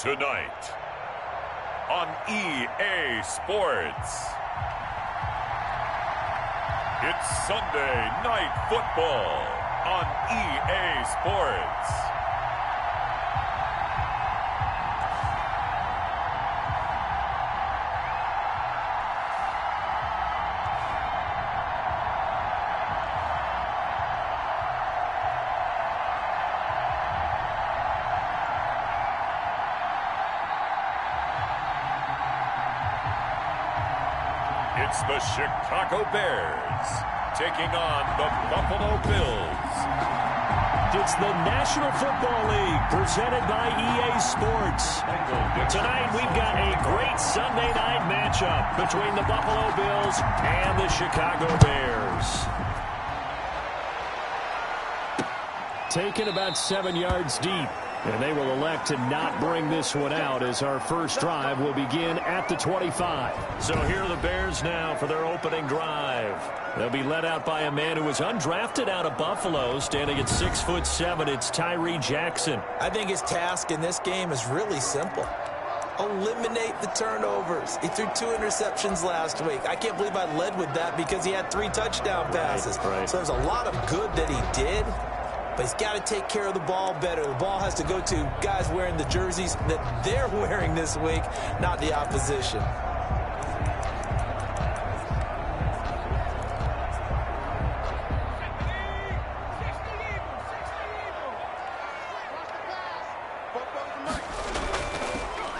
Tonight on EA Sports, it's Sunday Night Football on EA Sports. It's the Chicago Bears taking on the Buffalo Bills. It's the National Football League presented by EA Sports. Tonight we've got a great Sunday night matchup between the Buffalo Bills and the Chicago Bears. Taken about 7 yards deep. And they will elect to not bring this one out as our first drive will begin at the 25. So here are the Bears now for their opening drive. They'll be led out by a man who was undrafted out of Buffalo, standing at 6'7". It's Tyree Jackson. I think his task in this game is really simple. Eliminate the turnovers. He threw 2 interceptions last week. I can't believe I led with that because he had 3 touchdown passes. Right. So there's a lot of good that he did. But he's got to take care of the ball better. The ball has to go to guys wearing the jerseys that they're wearing this week, not the opposition.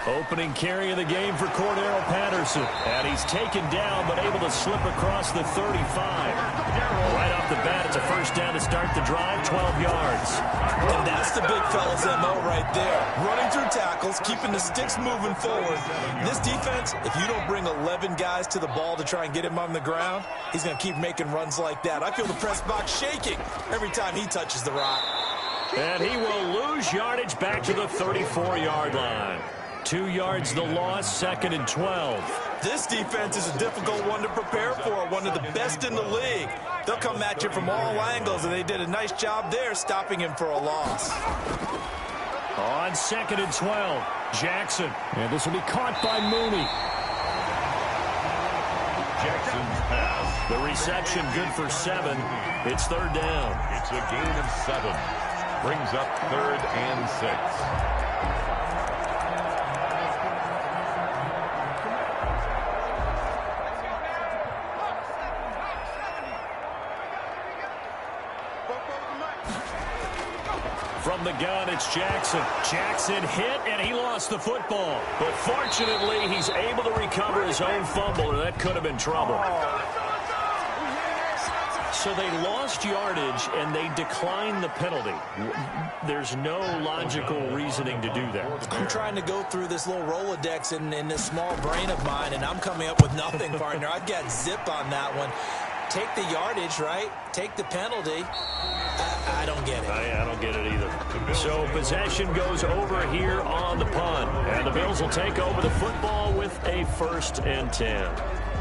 Opening carry of the game for Cordero Patterson. And he's taken down but able to slip across the 35. Right off the bat, it's a first down to start the drive, 12 yards. And that's the big fella's MO right there. Running through tackles, keeping the sticks moving forward. This defense, if you don't bring 11 guys to the ball to try and get him on the ground, he's going to keep making runs like that. I feel the press box shaking every time he touches the rock. And he will lose yardage back to the 34-yard line. 2 yards the loss, 2nd and 12. This defense is a difficult one to prepare for, one of the best in the league. They'll come at you from all angles, and they did a nice job there stopping him for a loss. On 2nd and 12, Jackson. And this will be caught by Mooney. Jackson's pass. The reception good for 7. It's 3rd down. It's a gain of 7. Brings up 3rd and 6. From the gun, it's Jackson. Jackson hit, and he lost the football. But fortunately, he's able to recover his own fumble, or that could have been trouble. So they lost yardage, and they declined the penalty. There's no logical reasoning to do that. I'm trying to go through this little Rolodex in this small brain of mine, and I'm coming up with nothing, partner. I've got zip on that one. Take the yardage, right? Take the penalty. I don't get it. I don't get it either. So possession goes over here on the punt. And the Bills will take over the football with a 1st and 10.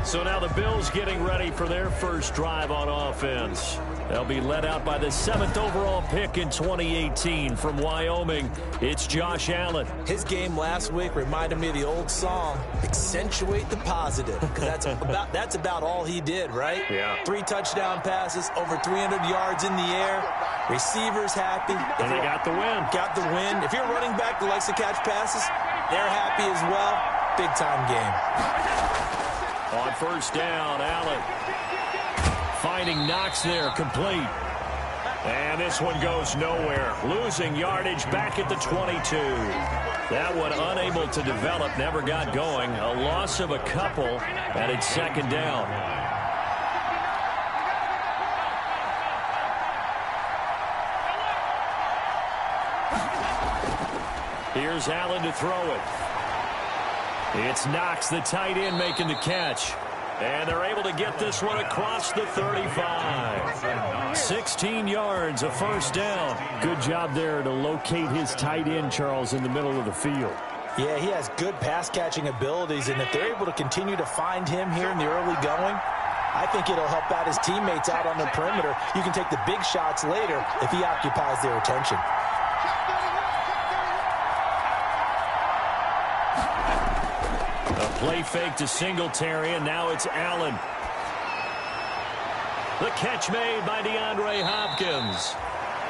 So now the Bills getting ready for their first drive on offense. They'll be led out by the 7th overall pick in 2018 from Wyoming. It's Josh Allen. His game last week reminded me of the old song, Accentuate the Positive. Because that's about all he did, right? Yeah. 3 touchdown passes, over 300 yards in the air. Receivers happy. And they got the win. Got the win. If you're running back that likes to catch passes, they're happy as well. Big-time game. On 1st down, Allen finding Knox there, complete. And this one goes nowhere. Losing yardage back at the 22. That one unable to develop, never got going. A loss of a couple, and it's 2nd down. Here's Allen to throw it. It's Knox, the tight end, making the catch. And they're able to get this one across the 35. 16 yards, a 1st down. Good job there to locate his tight end, Charles, in the middle of the field. Yeah, he has good pass-catching abilities, and if they're able to continue to find him here in the early going, I think it'll help out his teammates out on the perimeter. You can take the big shots later if he occupies their attention. A play fake to Singletary, and now it's Allen. The catch made by DeAndre Hopkins.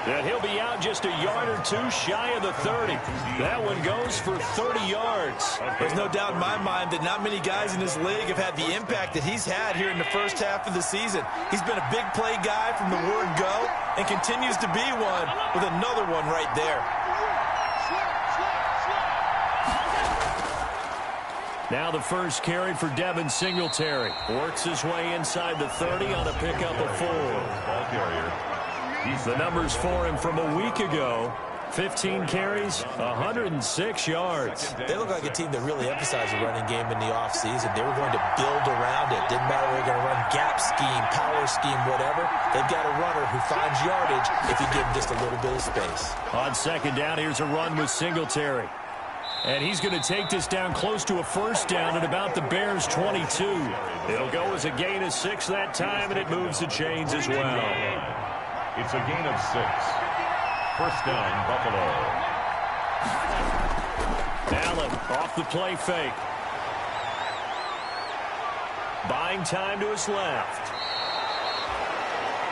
And he'll be out just a yard or two shy of the 30. That one goes for 30 yards. There's no doubt in my mind that not many guys in this league have had the impact that he's had here in the first half of the season. He's been a big play guy from the word go and continues to be one with another one right there. Now the first carry for Devin Singletary. Works his way inside the 30 on a pickup of 4. Ball carrier. The numbers for him from a week ago: 15 carries, 106 yards. They look like a team that really emphasized the running game in the offseason. They were going to build around it. Didn't matter if they're going to run gap scheme, power scheme, whatever. They've got a runner who finds yardage if you give him just a little bit of space. On second down, here's a run with Singletary. And he's going to take this down close to a first down at about the Bears' 22. It'll go as a gain of 6 that time, and it moves the chains as well. It's a gain of 6. First down, Buffalo. Allen off the play fake. Buying time to his left.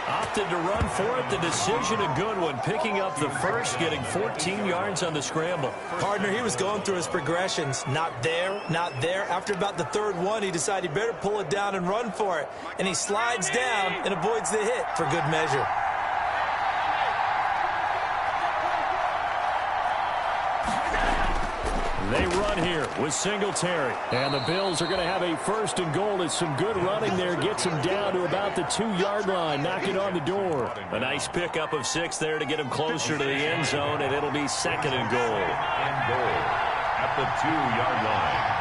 Opted to run for it. The decision a good one. Picking up the first, getting 14 yards on the scramble. Partner, he was going through his progressions. Not there, not there. After about the third one, he decided he better pull it down and run for it. And he slides down and avoids the hit for good measure. They run here with Singletary. And the Bills are going to have a first and goal as some good running there gets him down to about the 2-yard line, knocking on the door. A nice pickup of 6 there to get him closer to the end zone, and it'll be second and goal. And goal at the 2-yard line.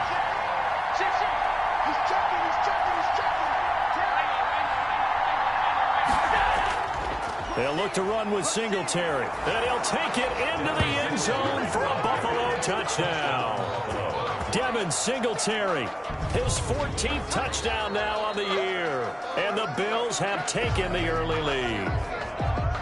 They'll look to run with Singletary. And he'll take it into the end zone for a Buffalo touchdown. Devin Singletary, his 14th touchdown now on the year. And the Bills have taken the early lead.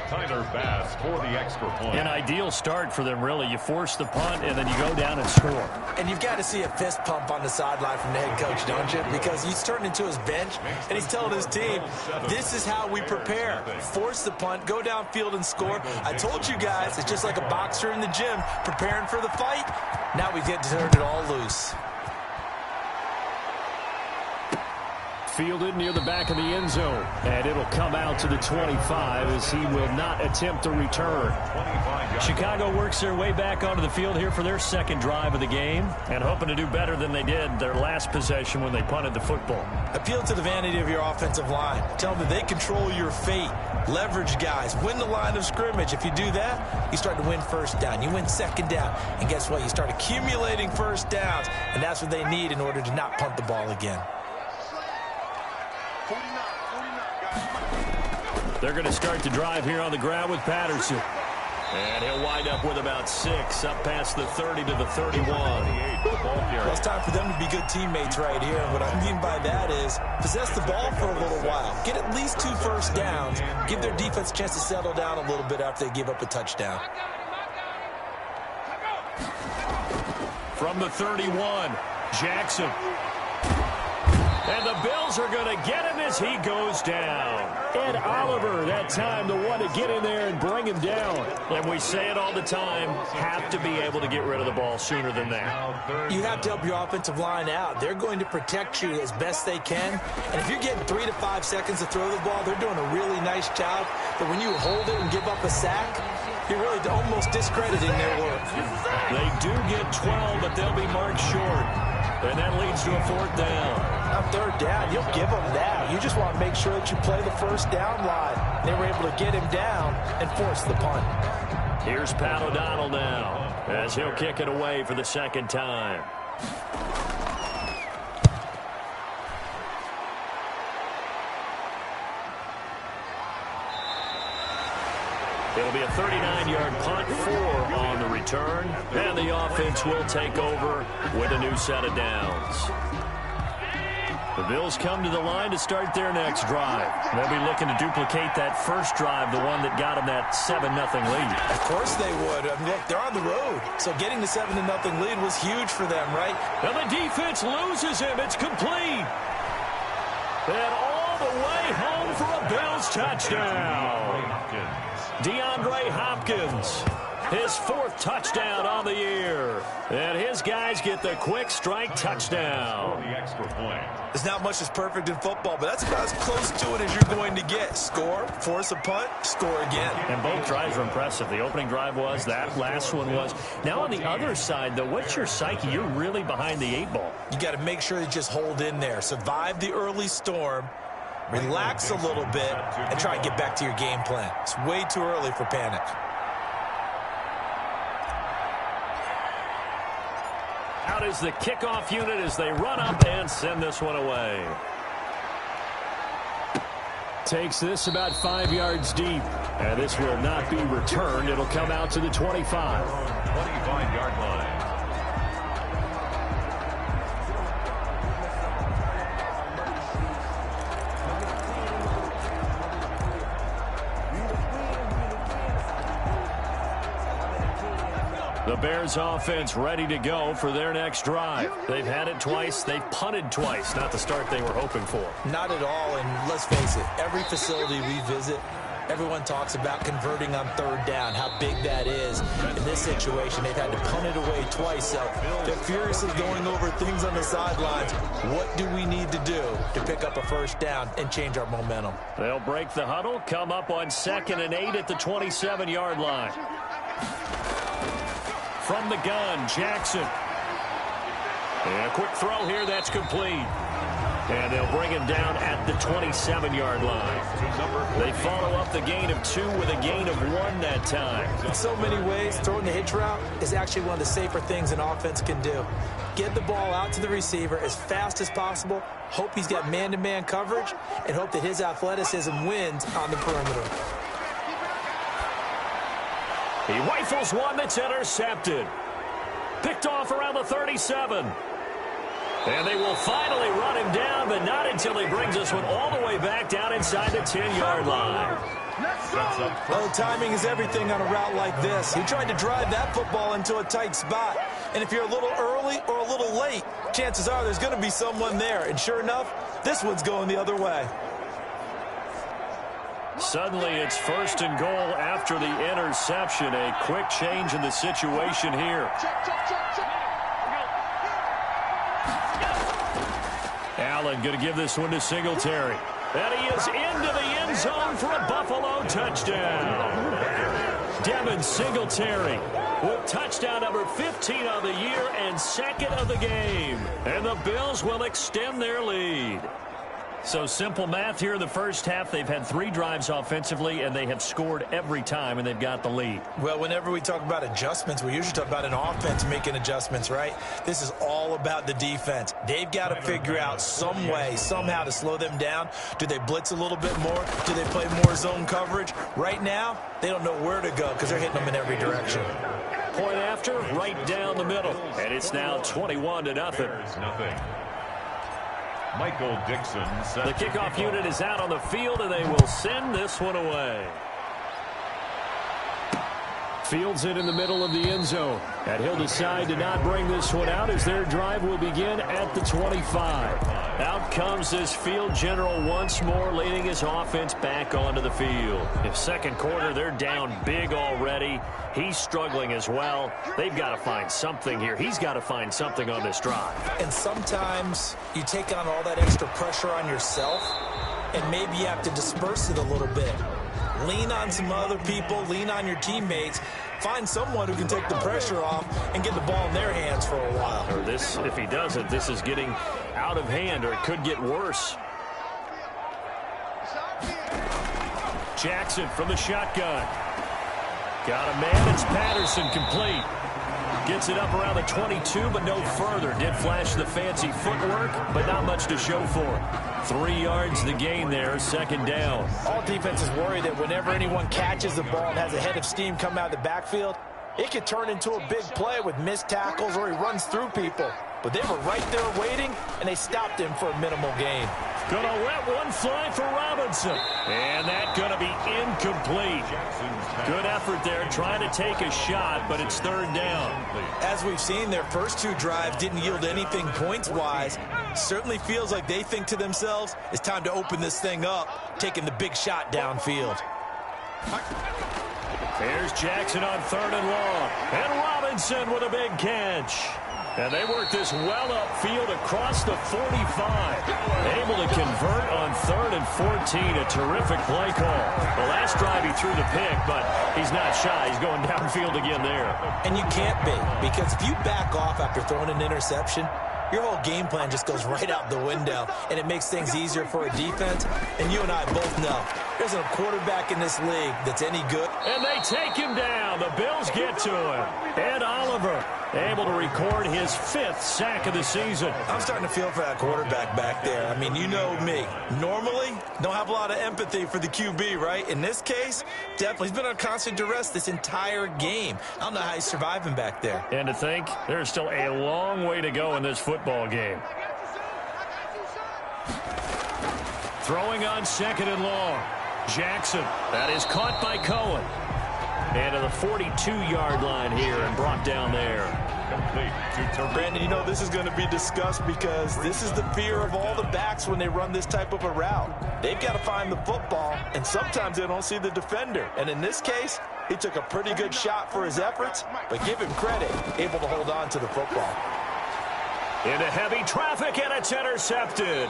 Tyler Bass for the extra point. An ideal start for them, really. You force the punt, and then you go down and score. And you've got to see a fist pump on the sideline from the head coach, don't you? Because he's turned into his bench, and he's telling his team, this is how we prepare. Force the punt, go downfield and score. I told you guys, it's just like a boxer in the gym preparing for the fight. Now we get to turn it all loose. Fielded near the back of the end zone. And it'll come out to the 25 as he will not attempt to return. Chicago works their way back onto the field here for their second drive of the game and hoping to do better than they did their last possession when they punted the football. Appeal to the vanity of your offensive line. Tell them that they control your fate. Leverage guys. Win the line of scrimmage. If you do that, you start to win first down. You win second down. And guess what? You start accumulating first downs. And that's what they need in order to not punt the ball again. They're going to start the drive here on the ground with Patterson. And he'll wind up with about 6 up past the 30 to the 31. Well, it's time for them to be good teammates right here. And what I mean by that is possess the ball for a little while. Get at least 2 first downs. Give their defense a chance to settle down a little bit after they give up a touchdown. From the 31, Jackson. And the Bills are going to get him as he goes down. Ed Oliver, that time, the one to get in there and bring him down. And we say it all the time, have to be able to get rid of the ball sooner than that. You have to help your offensive line out. They're going to protect you as best they can. And if you're getting 3 to 5 seconds to throw the ball, they're doing a really nice job. But when you hold it and give up a sack, you're really almost discrediting their work. They do get 12, but they'll be marked short. And that leads to a 4th down. On 3rd down, you'll give them that. You just want to make sure that you play the first down line. They were able to get him down and force the punt. Here's Pat O'Donnell now as he'll kick it away for the 2nd time. It'll be a 39-yard punt, 4 on the return, and the offense will take over with a new set of downs. The Bills come to the line to start their next drive. They'll be looking to duplicate that first drive, the one that got them that 7-0 lead. Of course they would. I mean, look, they're on the road. So getting the 7-0 lead was huge for them, right? And the defense loses him. It's complete. And all the way home for a Bills touchdown. DeAndre Hopkins, his 4th touchdown on the year. And his guys get the quick strike touchdown. There's not much that's perfect in football, but that's about as close to it as you're going to get. Score, force a punt, score again. And both drives were impressive. The opening drive was, that last one was. Now on the other side, though, what's your psyche? You're really behind the 8 ball. You got to make sure you just hold in there. Survive the early storm. Relax a little bit and try and get back to your game plan. It's way too early for panic. Out is the kickoff unit as they run up and send this one away. Takes this about 5 yards deep. And this will not be returned. It'll come out to the 25. 25-yard line. The Bears offense ready to go for their next drive. They've had it twice. They've punted twice. Not the start they were hoping for. Not at all, and let's face it, every facility we visit, everyone talks about converting on 3rd down, how big that is. In this situation, they've had to punt it away twice, so they're furiously going over things on the sidelines. What do we need to do to pick up a 1st down and change our momentum? They'll break the huddle, come up on 2nd and 8 at the 27-yard line. From the gun, Jackson. And a quick throw here, that's complete. And they'll bring him down at the 27-yard line. They follow up the gain of 2 with a gain of 1 that time. In so many ways, throwing the hitch route is actually one of the safer things an offense can do. Get the ball out to the receiver as fast as possible, hope he's got man-to-man coverage, and hope that his athleticism wins on the perimeter. He rifles one that's intercepted. Picked off around the 37. And they will finally run him down, but not until he brings this one all the way back down inside the 10-yard line. Oh, timing is everything on a route like this. He tried to drive that football into a tight spot. And if you're a little early or a little late, chances are there's going to be someone there. And sure enough, this one's going the other way. Suddenly, it's 1st and goal after the interception. A quick change in the situation here. Allen going to give this one to Singletary. And he is into the end zone for a Buffalo touchdown. Devin Singletary with touchdown number 15 of the year and 2nd of the game. And the Bills will extend their lead. So simple math here in the first half. They've had 3 drives offensively, and they have scored every time, and they've got the lead. Well, whenever we talk about adjustments, we usually talk about an offense making adjustments, right? This is all about the defense. They've got to figure out some way, somehow to slow them down. Do they blitz a little bit more? Do they play more zone coverage? Right now, they don't know where to go because they're hitting them in every direction. Point after, right down the middle. And it's now 21-0. Michael Dixon. The kickoff unit is out on the field, and they will send this one away. Fields it in the middle of the end zone. And he'll decide to not bring this one out as their drive will begin at the 25. Out comes this field general once more, leading his offense back onto the field. If 2nd quarter, they're down big already. He's struggling as well. They've got to find something here. He's got to find something on this drive. And sometimes you take on all that extra pressure on yourself, and maybe you have to disperse it a little bit. Lean on some other people, lean on your teammates, find someone who can take the pressure off and get the ball in their hands for a while. Or this, if he doesn't, this is getting out of hand, or it could get worse. Jackson from the shotgun. Got a man, it's Patterson, complete. Gets it up around the 22, but no further. Did flash the fancy footwork, but not much to show for it. 3 yards the gain there, 2nd down. All defenses worry that whenever anyone catches the ball and has a head of steam come out of the backfield, it could turn into a big play with missed tackles or he runs through people. but they were right there waiting, and they stopped him for a minimal gain. Gonna let one fly for Robinson. And that gonna be incomplete. Good effort there trying to take a shot, but it's third down. As we've seen, their first two drives didn't yield anything points-wise. Certainly feels like they think to themselves, it's time to open this thing up, taking the big shot downfield. Here's Jackson on third and long. And Robinson with a big catch. And they work this well upfield across the 45. Able to convert on third and 14. A terrific play call. The last drive he threw the pick, but he's not shy. He's going downfield again there. And you can't be, because if you back off after throwing an interception, your whole game plan just goes right out the window, and it makes things easier for a defense. And you and I both know there's a quarterback in this league that's any good. And they take him down. The Bills get to him. Ed Oliver able to record his 5th sack of the season. I'm starting to feel for that quarterback back there. I mean, you know me. Normally, don't have a lot of empathy for the QB, right? In this case, definitely. He's been on constant duress this entire game. I don't know how he's surviving back there. And to think, there's still a long way to go in this football game. Throwing on second and long. Jackson. That is caught by Cohen. And to the 42-yard line here and brought down there. Brandon, you know this is going to be discussed because this is the fear of all the backs when they run this type of a route. They've got to find the football, and sometimes they don't see the defender. And in this case, he took a pretty good shot for his efforts, but give him credit, able to hold on to the football. Into heavy traffic, and it's intercepted.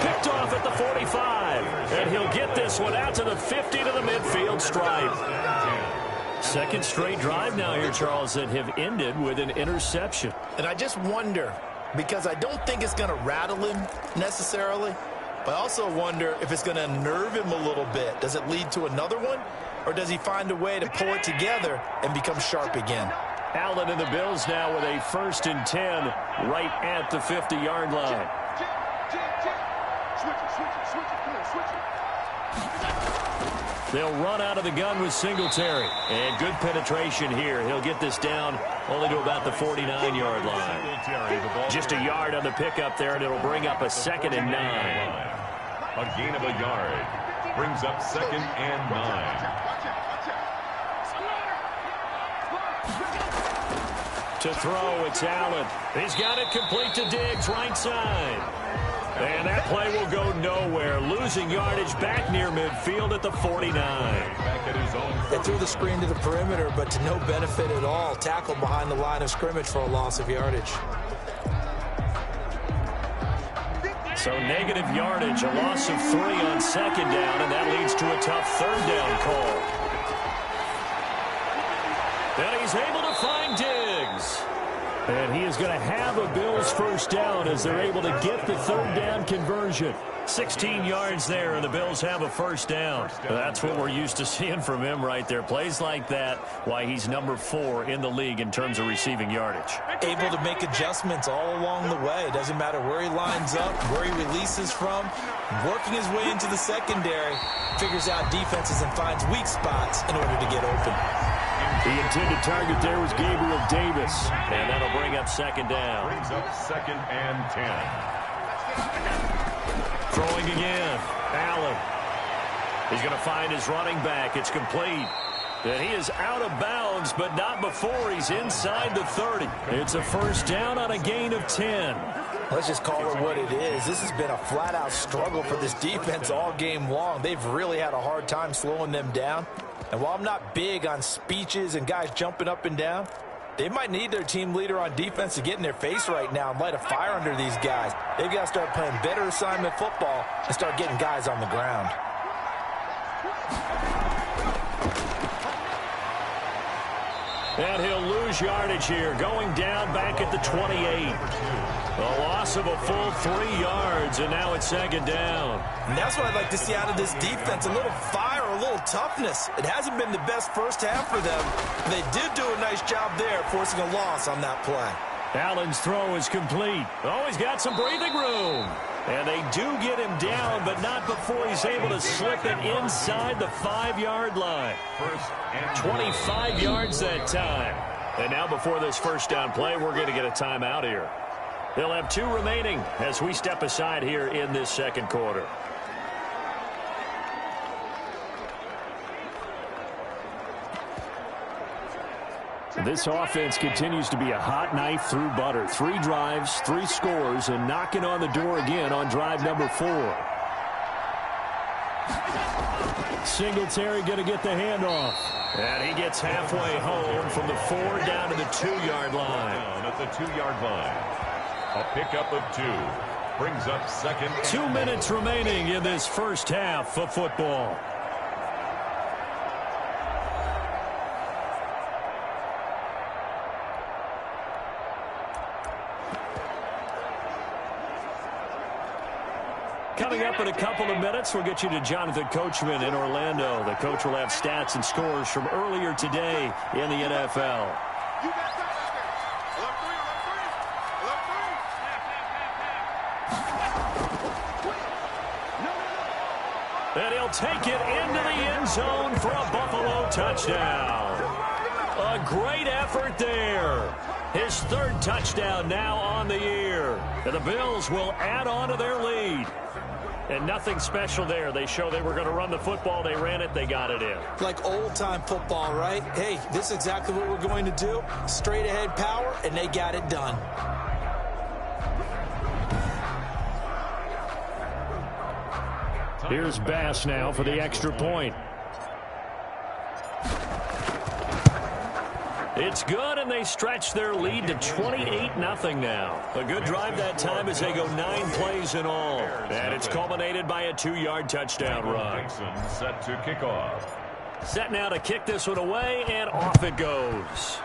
Picked off at the 45. And he'll get this one out to the 50 to the midfield stripe. Second straight drive now here, Charles, that have ended with an interception. And I just wonder, because I don't think it's going to rattle him necessarily, but I also wonder if it's going to unnerve him a little bit. Does it lead to another one? Or does he find a way to pull it together and become sharp again? Allen and the Bills now with a 1st and 10 right at the 50-yard line. They'll run out of the gun with Singletary. And good penetration here. He'll get this down only to about the 49-yard line. Just a yard on the pickup there, and it'll bring up a 2nd and 9. A gain of a yard brings up 2nd and 9. To throw, it's Allen. He's got it complete to Diggs, right side. And that play will go nowhere. Losing yardage back near midfield at the 49. They threw the screen to the perimeter, but to no benefit at all. Tackled behind the line of scrimmage for a loss of yardage. So negative yardage, a loss of 3 on 2nd down, and that leads to a tough 3rd down call. And he's able to find Diggs. And he is going to have a Bills 1st down as they're able to get the 3rd down conversion. 16 yards there, and the Bills have a 1st down. That's what we're used to seeing from him right there. Plays like that, why he's number 4 in the league in terms of receiving yardage. Able to make adjustments all along the way. Doesn't matter where he lines up, where he releases from. Working his way into the secondary, figures out defenses and finds weak spots in order to get open. The intended target there was Gabriel Davis, and that'll bring up 2nd down. Brings up 2nd and 10. Throwing again, Allen. He's going to find his running back. It's complete. And he is out of bounds, but not before he's inside the 30. It's a 1st down on a gain of 10. Let's just call it what it is. This has been a flat-out struggle for this defense all game long. They've really had a hard time slowing them down. And while I'm not big on speeches and guys jumping up and down, they might need their team leader on defense to get in their face right now and light a fire under these guys. They've got to start playing better assignment football and start getting guys on the ground. And he'll lose yardage here, going down back at the 28. A loss of a full 3 yards, and now it's 2nd down. And that's what I'd like to see out of this defense, a little fire, a little toughness. It hasn't been the best first half for them. They did do a nice job there, forcing a loss on that play. Allen's throw is complete. Oh, he's got some breathing room. And they do get him down, but not before he's able to slip it inside the 5-yard line. 25 yards that time. And now before this first down play, we're going to get a timeout here. They'll have 2 remaining as we step aside here in this second quarter. This offense continues to be a hot knife through butter. 3 drives, 3 scores, and knocking on the door again on drive number 4. Singletary going to get the handoff. And he gets halfway home from the 4 down to the 2-yard line. Down at the 2-yard line. A pickup of 2. Brings up second. 2 minutes remaining in this first half of football. Coming up in a couple of minutes, we'll get you to Jonathan Coachman in Orlando. The coach will have stats and scores from earlier today in the NFL. And he'll take it into the end zone for a Buffalo touchdown. A great effort there. His 3rd touchdown now on the year. And the Bills will add on to their lead. And nothing special there. They show they were going to run the football. They ran it. They got it in. Like old-time football, right? Hey, this is exactly what we're going to do. Straight-ahead power, and they got it done. Here's Bass now for the extra point. It's good, and they stretch their lead to 28-0 now. A good drive that time as they go 9 plays in all. And it's culminated by a 2-yard touchdown run. Set to kick off. Set now to kick this one away, and off it goes.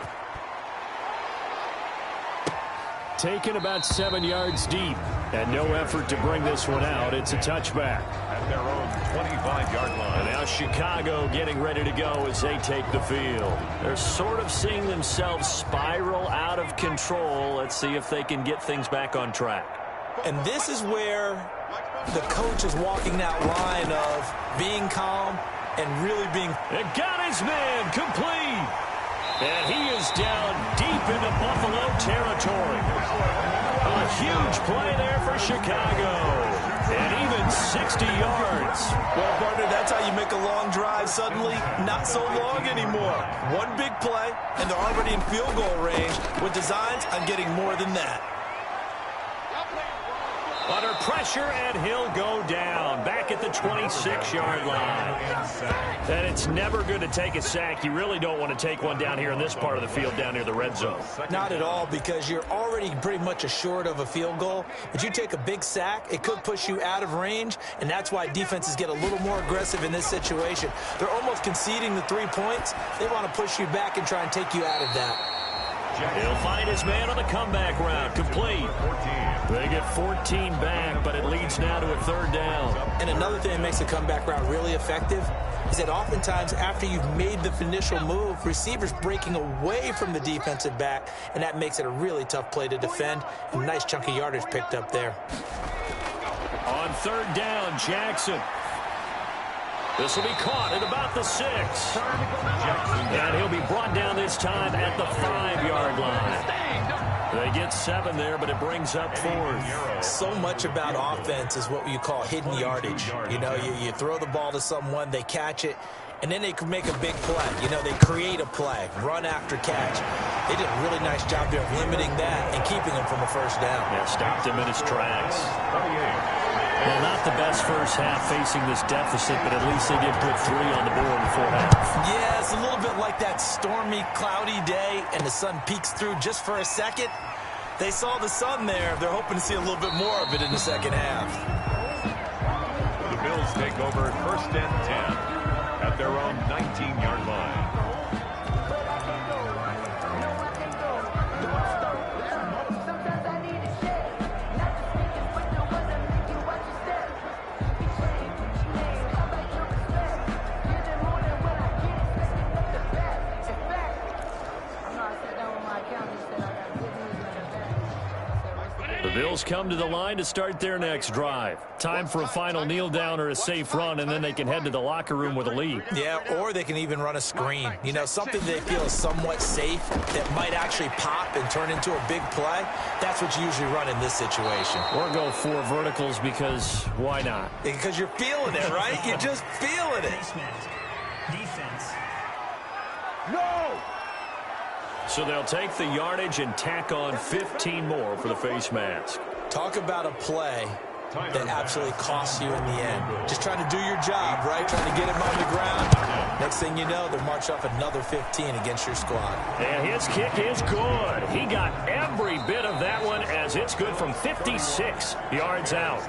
Taken about 7 yards deep, and no effort to bring this one out. It's a touchback. At their own 25-yard line. And now Chicago getting ready to go as they take the field. They're sort of seeing themselves spiral out of control. Let's see if they can get things back on track. And this is where the coach is walking that line of being calm and really being... It got his man complete. And he is down deep into Buffalo territory. A huge play there for Chicago. And even 60 yards. Well, partner, that's how you make a long drive suddenly not so long anymore. One big play, and they're already in field goal range with designs on getting more than that. Under pressure, and he'll go down back at the 26-yard line. And it's never good to take a sack. You really don't want to take one down here in this part of the field down near the red zone. Not at all, because you're already pretty much assured of a field goal. But you take a big sack, it could push you out of range, and that's why defenses get a little more aggressive in this situation. They're almost conceding the 3 points. They want to push you back and try and take you out of that. He'll find his man on the comeback route. Complete. They get 14 back, but it leads now to a 3rd down. And another thing that makes the comeback route really effective is that oftentimes after you've made the initial move, receivers breaking away from the defensive back, and that makes it a really tough play to defend. And nice chunky yardage picked up there. On 3rd down, Jackson. This will be caught at about the 6. And he'll be brought down this time at the 5-yard line. They get 7 there, but it brings up 4th. So much about offense is what you call hidden yardage. You know, you throw the ball to someone, they catch it, and then they can make a big play. You know, they create a play, run after catch. They did a really nice job there of limiting that and keeping him from a 1st down. Yeah, stopped him in his tracks. Well, not the best first half facing this deficit, but at least they did put 3 on the board before half. Yeah, it's a little bit like that stormy, cloudy day, and the sun peeks through just for a second. They saw the sun there. They're hoping to see a little bit more of it in the second half. The Bills take over 1st and 10 at their own 19-yard line. Bills come to the line to start their next drive. Time for a final kneel down or a safe run, and then they can head to the locker room with a lead. Yeah, or they can even run a screen. You know, something they feel is somewhat safe that might actually pop and turn into a big play. That's what you usually run in this situation. Or go 4 verticals because why not? Because you're feeling it, right? You're just feeling it. Defense. No! So they'll take the yardage and tack on 15 more for the face mask. Talk about a play that absolutely costs you in the end. Just trying to do your job, right? Trying to get him on the ground. Next thing you know, they'll march off another 15 against your squad. And his kick is good. He got every bit of that one as it's good from 56 yards out.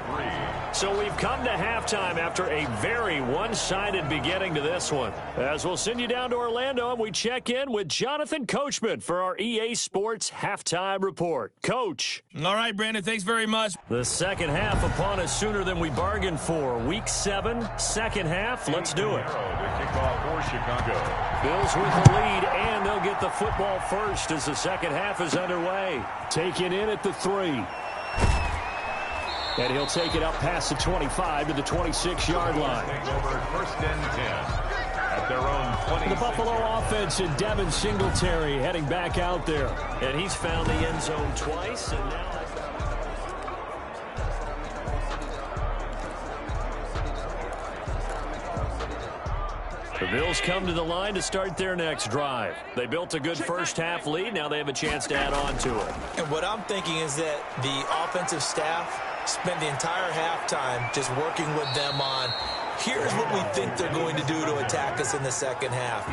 So we've come to halftime after a very one-sided beginning to this one. As we'll send you down to Orlando and we check in with Jonathan Coachman for our EA Sports Halftime Report. Coach. All right, Brandon, thanks very much. The second half upon us sooner than we bargained for. Week 7, second half. Let's do it. The kickoff for Chicago. Bills with the lead, and they'll get the football first as the second half is underway. Taken in at the 3. And he'll take it up past the 25 to the 26-yard line. Over first and 10 at their own 20. The Buffalo offense and Devin Singletary heading back out there. And he's found the end zone twice, and now... The Bills come to the line to start their next drive. They built a good first-half lead. Now they have a chance to add on to it. And what I'm thinking is that the offensive staff spent the entire halftime just working with them on, here's what we think they're going to do to attack us in the second half.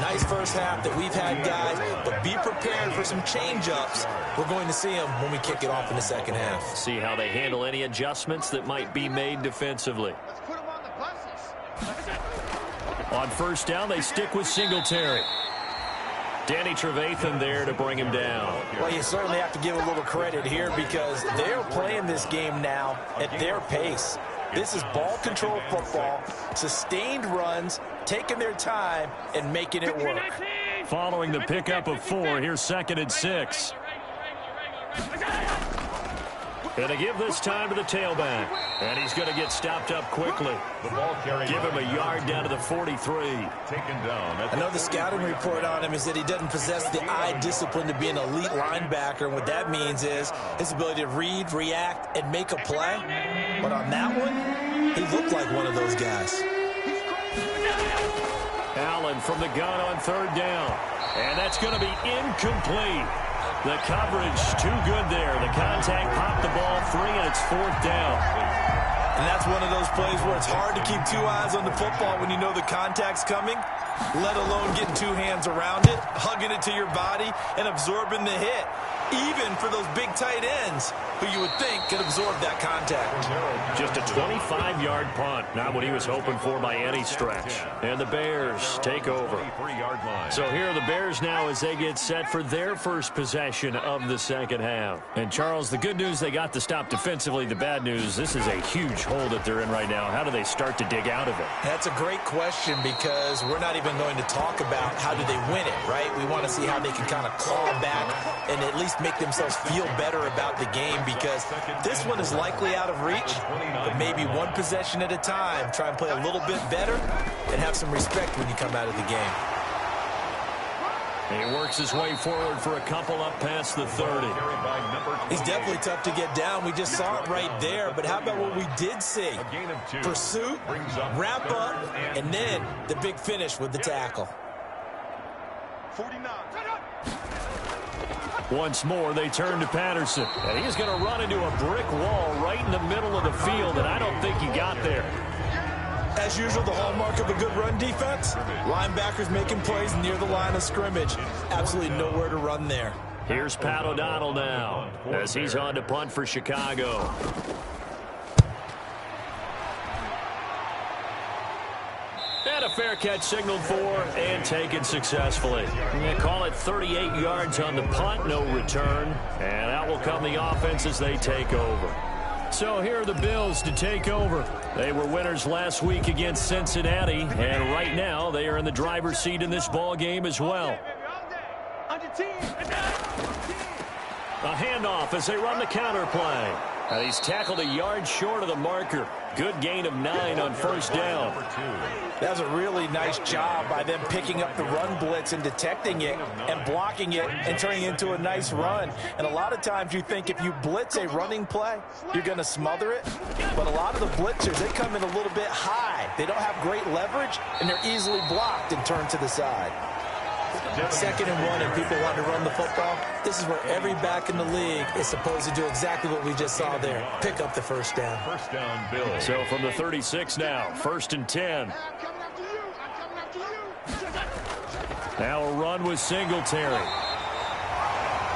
Nice first half that we've had, guys, but be prepared for some change-ups. We're going to see them when we kick it off in the second half. See how they handle any adjustments that might be made defensively. On first down, they stick with Singletary. Danny Trevathan there to bring him down. Well, you certainly have to give a little credit here because they're playing this game now at their pace. This is ball control football, sustained runs, taking their time, and making it work. Following the pickup of 4, here's 2nd and 6. And they give this time to the tailback. And he's going to get stopped up quickly. The ball carried. Give him a yard down to the 43. Taken down. I know the scouting report on him is that he doesn't possess the eye discipline to be an elite linebacker. And what that means is his ability to read, react, and make a play. But on that one, he looked like one of those guys. Allen from the gun on 3rd down. And that's going to be incomplete. The coverage too good there. The contact popped the ball free, and it's 4th down. And that's one of those plays where it's hard to keep 2 eyes on the football when you know the contact's coming, let alone getting 2 hands around it, hugging it to your body, and absorbing the hit. Even for those big tight ends who you would think could absorb that contact. Just a 25-yard punt. Not what he was hoping for by any stretch. And the Bears take over. So here are the Bears now as they get set for their first possession of the second half. And Charles, the good news, they got the stop defensively. The bad news, this is a huge hole that they're in right now. How do they start to dig out of it? That's a great question because we're not even going to talk about how do they win it, right? We want to see how they can kind of claw back and at least make themselves feel better about the game because this one is likely out of reach, but maybe one possession at a time. Try and play a little bit better and have some respect when you come out of the game. He works his way forward for a couple up past the 30. He's definitely tough to get down. We just saw it right there, but how about what we did see? Pursuit, wrap up, and then the big finish with the tackle. 49. Once more, they turn to Patterson. And he's going to run into a brick wall right in the middle of the field, and I don't think he got there. As usual, the hallmark of a good run defense, linebackers making plays near the line of scrimmage. Absolutely nowhere to run there. Here's Pat O'Donnell now as he's on to punt for Chicago. And a fair catch signaled for and taken successfully. They call it 38 yards on the punt, no return. And out will come the offense as they take over. So here are the Bills to take over. They were winners last week against Cincinnati, and right now they are in the driver's seat in this ball game as well. A handoff as they run the counter play. And he's tackled a yard short of the marker. Good gain of 9 on first down. That was a really nice job by them picking up the run blitz and detecting it and blocking it and turning it into a nice run. And a lot of times you think if you blitz a running play, you're going to smother it. But a lot of the blitzers, they come in a little bit high. They don't have great leverage, and they're easily blocked and turned to the side. 2nd and 1 and people want to run the football. This is where every back in the league is supposed to do exactly what we just saw there. Pick up the first down. First down, Bills. So from the 36 now, 1st and 10. Now a run with Singletary.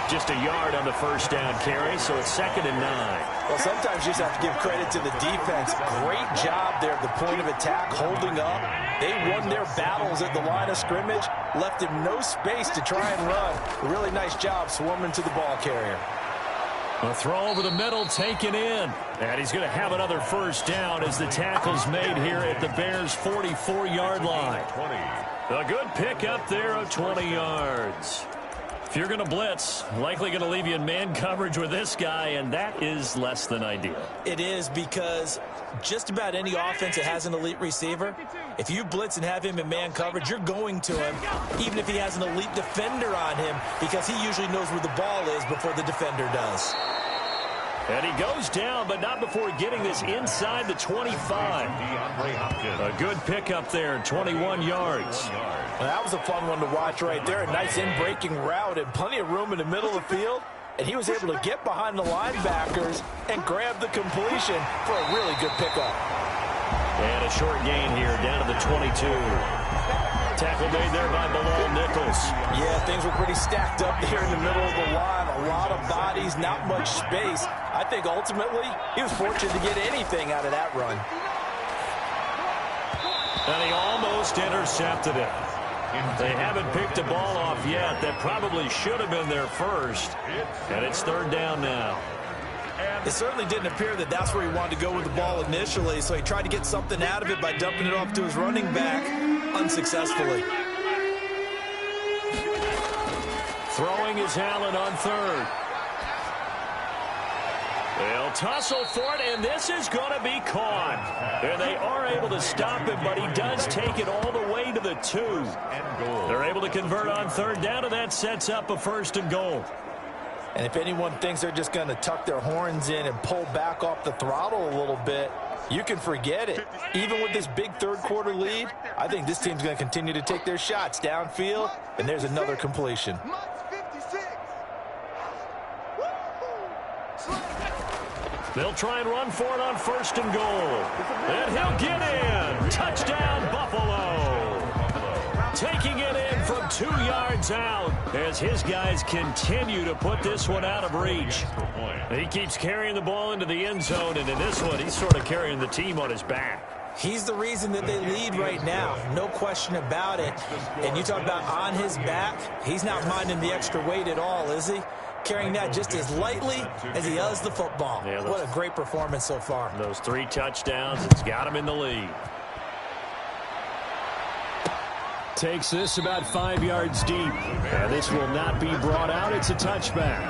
Just a yard on the first down carry, so it's 2nd and 9. Well, sometimes you just have to give credit to the defense. Great job there at the point of attack, holding up. They won their battles at the line of scrimmage, left him no space to try and run. A really nice job swarming to the ball carrier. A throw over the middle taken in. And he's going to have another first down as the tackle's made here at the Bears' 44-yard line. A good pickup there of 20 yards. If you're going to blitz, likely going to leave you in man coverage with this guy, and that is less than ideal. It is, because just about any offense that has an elite receiver, if you blitz and have him in man coverage, you're going to him, even if he has an elite defender on him, because he usually knows where the ball is before the defender does. And he goes down, but not before getting this inside the 25. A good pickup there, 21 yards. Well, that was a fun one to watch right there. A nice in-breaking route and plenty of room in the middle of the field. And he was able to get behind the linebackers and grab the completion for a really good pickup. And a short gain here, down to the 22. Tackle made there by Bilal Nichols. Yeah, things were pretty stacked up there in the middle of the line. A lot of bodies, not much space. I think ultimately he was fortunate to get anything out of that run. And he almost intercepted it. They haven't picked a ball off yet. That probably should have been their first. And it's 3rd down now. It certainly didn't appear that that's where he wanted to go with the ball initially, so he tried to get something out of it by dumping it off to his running back unsuccessfully. Throwing is Allen on 3rd. They'll tussle for it, and this is going to be caught. And they are able to stop him, but he does take it all the way to the 2. They're able to convert on 3rd down, and that sets up a 1st and goal. And if anyone thinks they're just going to tuck their horns in and pull back off the throttle a little bit, you can forget it. Even with this big 3rd quarter lead, I think this team's going to continue to take their shots downfield, and there's another completion. They'll try and run for it on 1st and goal. And he'll get in. Touchdown, Buffalo. Taking it in from 2 yards out as his guys continue to put this one out of reach. He keeps carrying the ball into the end zone, and in this one, he's sort of carrying the team on his back. He's the reason that they lead right now. No question about it. And you talk about on his back, he's not minding the extra weight at all, is he? Carrying that just as lightly as he does the football. Yeah, what a great performance so far. Those 3 touchdowns, it's got him in the lead. Takes this about 5 yards deep. And this will not be brought out. It's a touchback.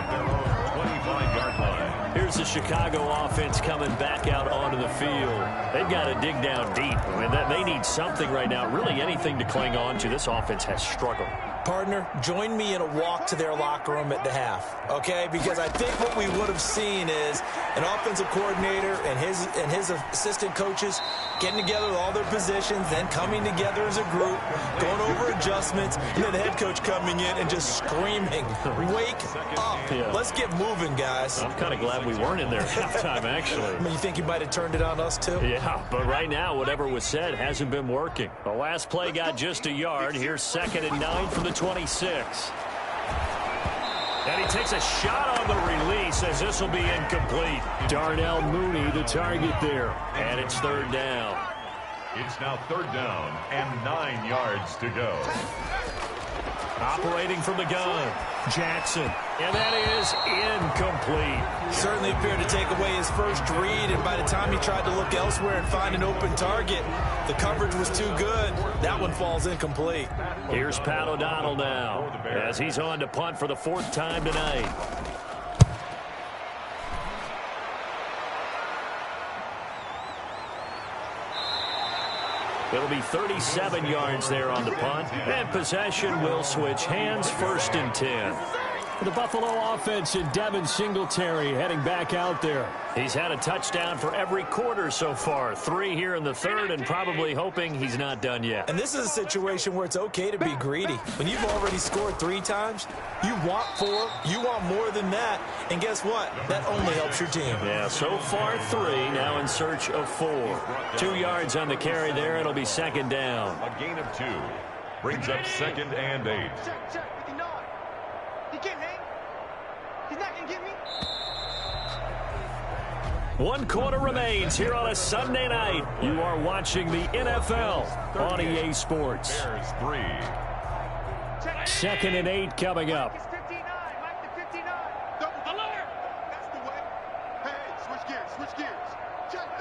25-yard line. Here's the Chicago offense coming back out onto the field. They've got to dig down deep. I mean, they need something right now, really anything to cling on to. This offense has struggled. Partner, join me in a walk to their locker room at the half, okay? Because I think what we would have seen is an offensive coordinator and his assistant coaches getting together with all their positions, then coming together as a group, going over adjustments, and then the head coach coming in and just screaming, wake up. Yeah. Let's get moving, guys. I'm kind of glad we weren't in there at halftime, actually. I mean, you think you might have turned it on us, too? Yeah, but right now, whatever was said hasn't been working. The last play got just a yard. Here's 2nd and 9 from the 26. And he takes a shot on the release as this will be incomplete. Darnell Mooney, the target there. And it's 3rd down. It's now 3rd down and 9 yards to go. Operating from the gun, Jackson. And that is incomplete. Certainly appeared to take away his first read, and by the time he tried to look elsewhere and find an open target, the coverage was too good. That one falls incomplete. Here's Pat O'Donnell now as he's on to punt for the 4th time tonight. It'll be 37 yards there on the punt, and possession will switch hands, 1st and 10. For the Buffalo offense, and Devin Singletary heading back out there. He's had a touchdown for every quarter so far. 3 here in the 3rd, and probably hoping he's not done yet. And this is a situation where it's okay to be greedy. When you've already scored 3 times, you want 4, you want more than that. And guess what? That only helps your team. Yeah, so far 3, now in search of 4. 2 yards on the carry there. It'll be 2nd down. A gain of 2 brings up 2nd and 8. Check. He can't hang. He's not going to get me. 1 quarter remains here on a Sunday night. You are watching the NFL on EA Sports. Bears 3. 2nd and 8 coming up. Mike is 59. Mike the 59. Double alert. That's the way. Hey, switch gears. Check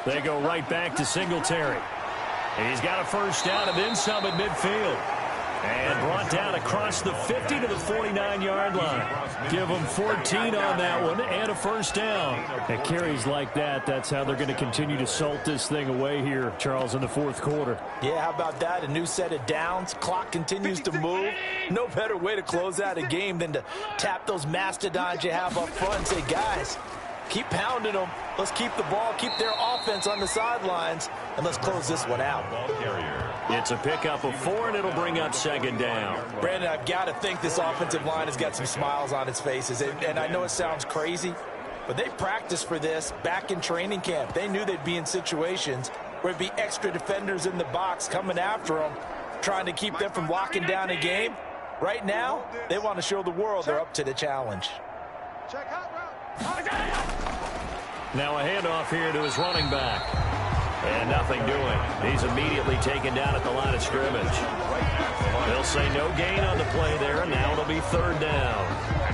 3. They go right back to Singletary. And he's got a 1st down and then some at midfield. And brought down across the 50 to the 49-yard line. Give them 14 on that one and a 1st down. At carries like that, that's how they're going to continue to salt this thing away here, Charles, in the 4th quarter. Yeah, how about that? A new set of downs. Clock continues to move. No better way to close out a game than to tap those mastodons you have up front and say, guys, keep pounding them. Let's keep the ball, keep their offense on the sidelines, and let's close this one out. Ball carrier. It's a pickup of 4, and it'll bring up 2nd down. Brandon, I've got to think this offensive line has got some smiles on its faces. And I know it sounds crazy, but they practiced for this back in training camp. They knew they'd be in situations where there'd be extra defenders in the box coming after them, trying to keep them from locking down a game. Right now, they want to show the world they're up to the challenge. Check hot route. Now a handoff here to his running back. And nothing doing. He's immediately taken down at the line of scrimmage. They'll say no gain on the play there, and now it'll be 3rd down.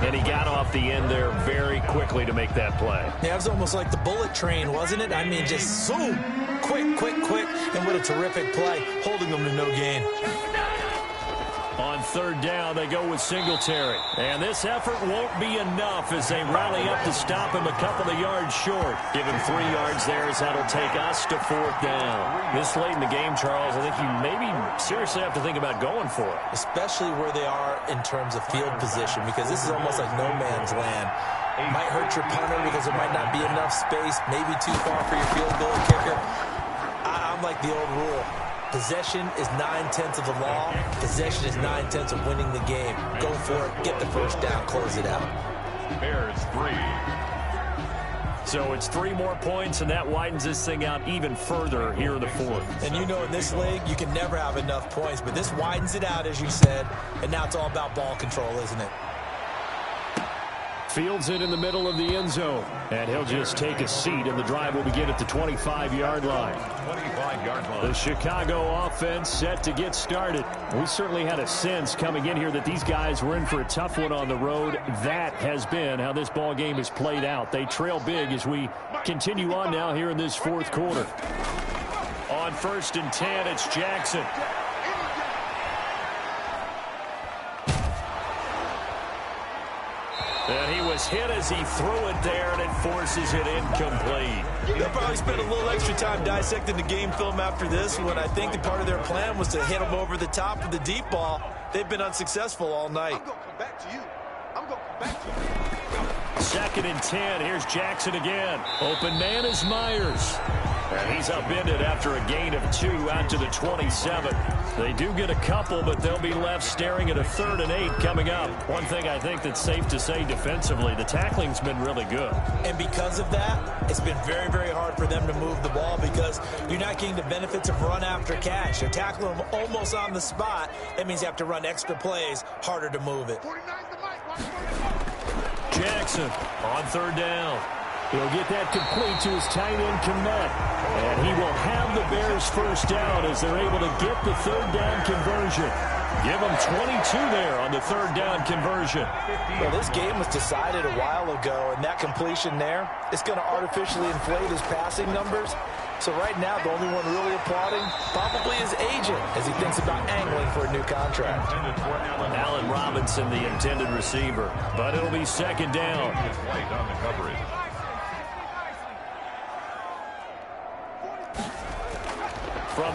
And he got off the end there very quickly to make that play. Yeah, it was almost like the bullet train, wasn't it? I mean, just zoom, quick, and what a terrific play, holding them to no gain. On 3rd down, they go with Singletary. And this effort won't be enough as they rally up to stop him a couple of yards short. Give him 3 yards there as that'll take us to 4th down. This late in the game, Charles, I think you maybe seriously have to think about going for it. Especially where they are in terms of field position, because this is almost like no man's land. Might hurt your punter because there might not be enough space, maybe too far for your field goal kicker. I'm like the old rule. Possession is 9/10 of the law. Possession is 9/10 of winning the game. Go for it. Get the 1st down. Close it out. Bears 3. So it's 3 more points, and that widens this thing out even further here in the 4th. And you know in this league, you can never have enough points, but this widens it out, as you said, and now it's all about ball control, isn't it? Fields it in the middle of the end zone, and he'll just take a seat, and the drive will begin at the 25-yard line. 25-yard line. The Chicago offense set to get started. We certainly had a sense coming in here that these guys were in for a tough one on the road. That has been how this ball game has played out. They trail big as we continue on now here in this 4th quarter. On 1st and 10, it's Jackson. And he was hit as he threw it there, and it forces it incomplete. They'll probably spend a little extra time dissecting the game film after this one. I think the part of their plan was to hit him over the top of the deep ball. They've been unsuccessful all night. I'm going to come back to you. I'm going to come back to you. 2nd and 10. Here's Jackson again. Open man is Myers. And he's upended after a gain of 2 out to the 27. They do get a couple, but they'll be left staring at a 3rd and 8 coming up. One thing I think that's safe to say defensively, the tackling's been really good. And because of that, it's been very, very hard for them to move the ball because you're not getting the benefits of run after catch. You're tackling them almost on the spot. That means you have to run extra plays, harder to move it. 49's the mic. Watch 49. Jackson on 3rd down. He'll get that complete to his tight end, Kmet. And he will have the Bears 1st down as they're able to get the 3rd down conversion. Give them 22 there on the 3rd down conversion. Well, this game was decided a while ago, and that completion there is going to artificially inflate his passing numbers. So right now, the only one really applauding probably his agent as he thinks about angling for a new contract. Allen Robinson, the intended receiver. But it'll be 2nd down. White on the coverage.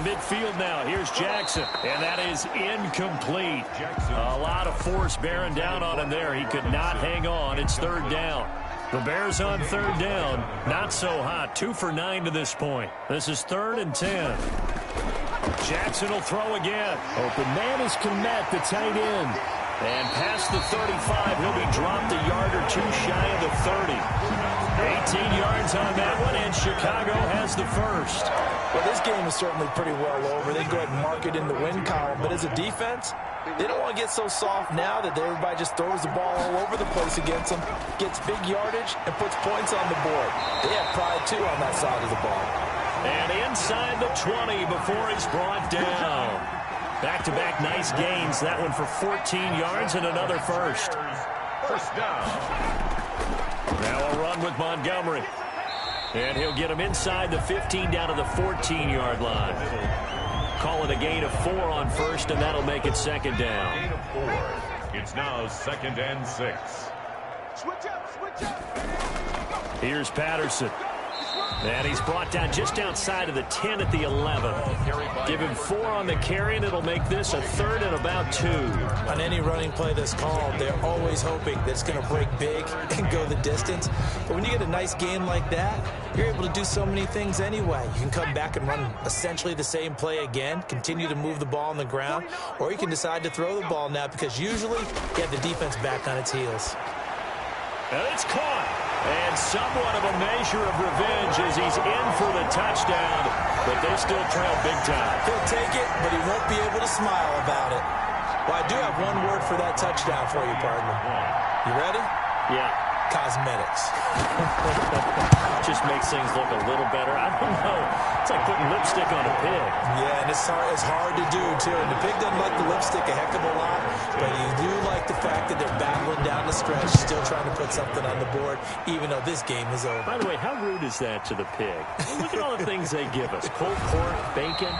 midfield now. Here's Jackson, and that is incomplete. A lot of force bearing down on him there. He could not hang on. It's third down. The Bears on third down. Not so hot. 2 for 9 to this point. This is 3rd and 10. Jackson will throw again. Open man is Kmet, the tight end. And past the 35, he'll be dropped a yard or 2 shy of the 30. 18 yards on that one, and Chicago has the first. Well, this game is certainly pretty well over. They can go ahead and mark it in the win column. But as a defense, they don't want to get so soft now that everybody just throws the ball all over the place against them, gets big yardage, and puts points on the board. They have pride, too, on that side of the ball. And inside the 20 before he's brought down. Back-to-back nice gains. That one for 14 yards and another first. First down. Now a run with Montgomery. And he'll get him inside the 15 down to the 14-yard line. Call it a gain of 4 on first, and that'll make it second down. Gain of 4. It's now 2nd and 6. Switch up. Here's Patterson. And he's brought down just outside of the 10 at the 11. Give him 4 on the carry, and it'll make this a 3rd and about 2. On any running play that's called, they're always hoping that it's going to break big and go the distance. But when you get a nice game like that, you're able to do so many things anyway. You can come back and run essentially the same play again, continue to move the ball on the ground, or you can decide to throw the ball now because usually you have the defense back on its heels. And it's caught. And somewhat of a measure of revenge as he's in for the touchdown, but they still trail big time. He'll take it, but he won't be able to smile about it. Well, I do have one word for that touchdown for you, partner. You ready? Yeah. Cosmetics. Just makes things look a little better. I don't know. It's like putting lipstick on a pig. Yeah, and it's hard to do, too. And the pig doesn't like the lipstick a heck of a lot, but you do like the fact that they're battling down the stretch, still trying to put something on the board, even though this game is over. By the way, how rude is that to the pig? Look at all the things they give us. Pulled pork, bacon.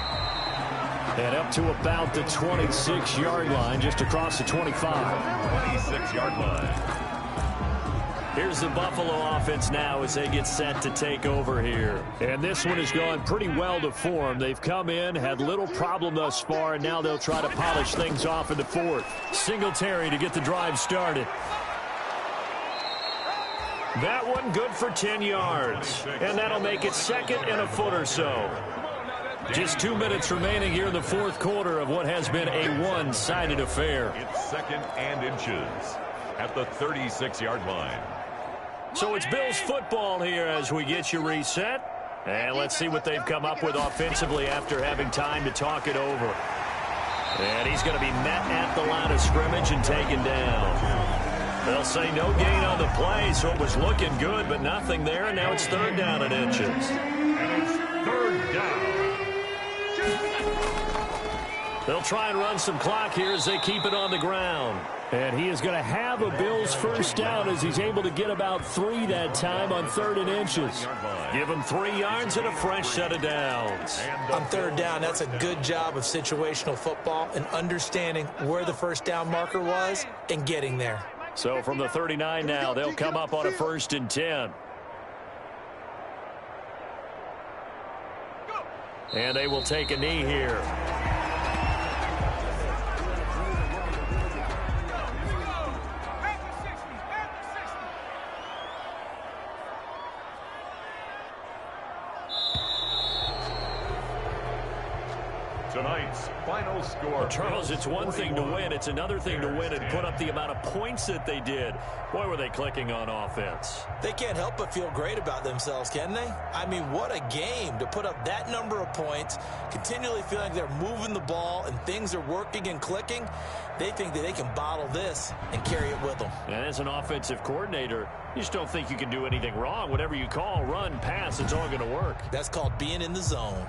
And up to about the 26-yard line, just across the 25. 26-yard line. Here's the Buffalo offense now as they get set to take over here. And this one has gone pretty well to form. They've come in, had little problem thus far, and now they'll try to polish things off in the 4th. Singletary to get the drive started. That one good for 10 yards. And that'll make it 2nd and a foot or so. Just 2 minutes remaining here in the 4th quarter of what has been a one-sided affair. It's 2nd and inches at the 36-yard line. So it's Bills football here as we get you reset. And let's see what they've come up with offensively after having time to talk it over. And he's going to be met at the line of scrimmage and taken down. They'll say no gain on the play, so it was looking good, but nothing there. And now it's 3rd down and inches. And it's 3rd down. They'll try and run some clock here as they keep it on the ground. And he is going to have a Bills first down as he's able to get about 3 that time on 3rd and inches. Give him 3 yards and a fresh set of downs. On 3rd down, that's a good job of situational football and understanding where the first down marker was and getting there. So from the 39 now, they'll come up on a 1st and 10. And they will take a knee here. Tonight's final score. Charles, it's one thing to win. It's another thing to win and put up the amount of points that they did. Boy, were they clicking on offense. They can't help but feel great about themselves, can they? I mean, what a game to put up that number of points, continually feeling like they're moving the ball and things are working and clicking. They think that they can bottle this and carry it with them. And as an offensive coordinator, you just don't think you can do anything wrong. Whatever you call, run, pass, it's all going to work. That's called being in the zone.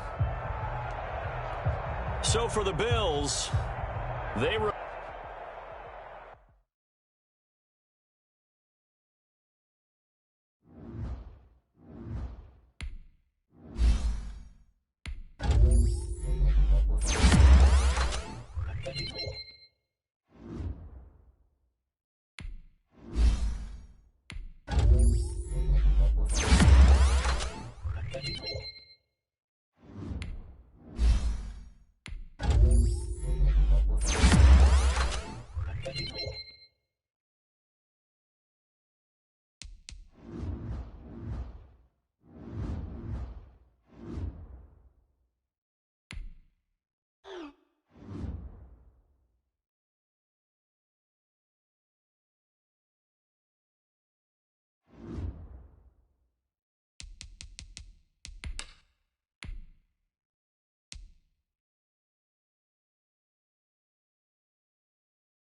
So for the Bills, they